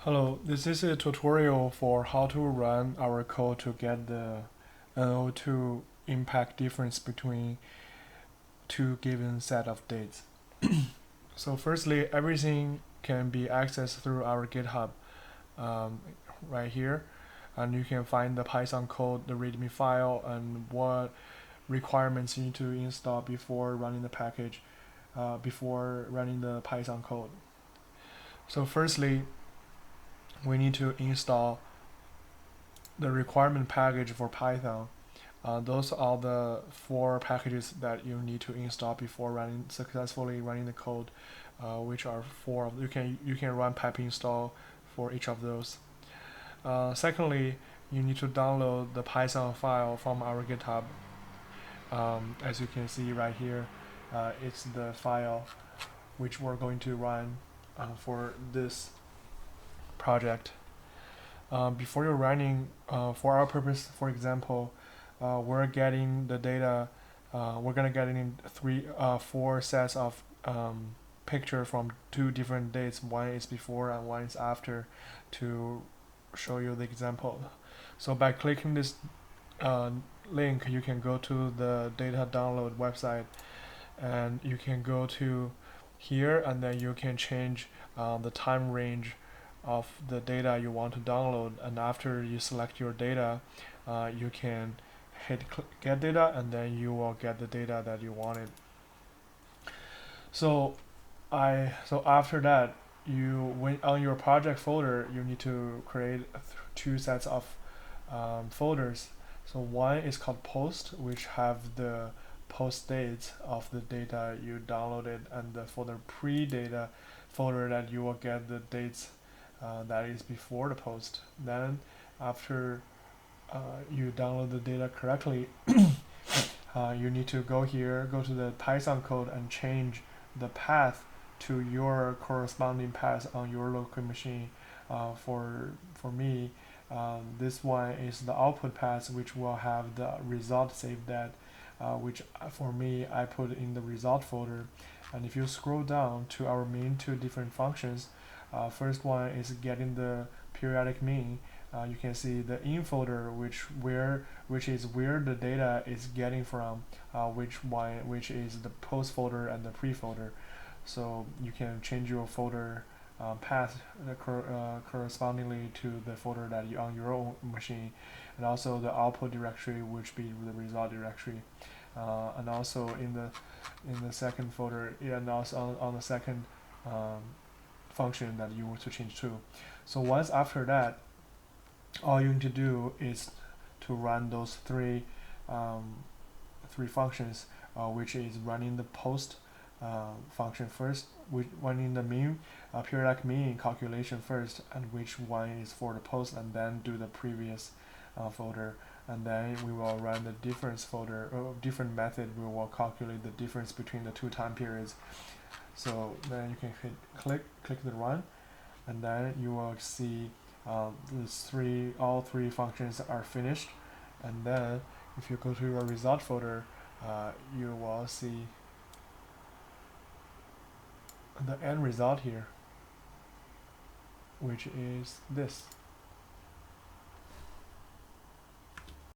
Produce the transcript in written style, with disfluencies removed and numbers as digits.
Hello, this is a tutorial for how to run our code to get the NO2 impact difference between two given set of dates. So firstly, everything can be accessed through our GitHub um, right here, and you can find the Python code, the README file, and what requirements you need to install before running the package, before running the Python code. So firstly, we need to install the requirement package for Python. Those are the 4 packages that you need to install before successfully running the code, which are 4. You can run pip install for each of those. Secondly, you need to download the Python file from our GitHub. As you can see right here, it's the file which we're going to run for this project. Before you're running, for our purpose, for example, we're getting the data. We're gonna get in 4 sets of picture from 2 different dates. One is before and one is after, to show you the example. So by clicking this link, you can go to the data download website, and you can go to here, and then you can change the time range of the data you want to download. And after you select your data, you can hit get data, and then you will get the data that you wanted. So after that, when on your project folder, you need to create 2 sets of folders. So one is called post, which have the post dates of the data you downloaded, and for the pre-data folder, that you will get the dates that is before the post. Then after you download the data correctly, you need to go to the Python code and change the path to your corresponding path on your local machine. For me, this one is the output path, which will have the result saved at, which for me I put in the result folder. And if you scroll down to our main 2 different functions, first one is getting the periodic mean. You can see the in folder, which is where the data is getting from, which is the post folder and the pre folder. So you can change your folder path correspondingly to the folder that you on your own machine, and also the output directory, which be the result directory, and also in the second folder, and also on the second function that you want to change to. So once after that, all you need to do is to run those 3 functions, which is running the post function first, running the mean periodic mean calculation first, and which one is for the post, and then do the previous folder, and then we will run the difference folder, different method. We will calculate the difference between the 2 time periods. So then you can click the run, and then you will see all 3 functions are finished. And then if you go to your result folder, you will see the end result here, which is this.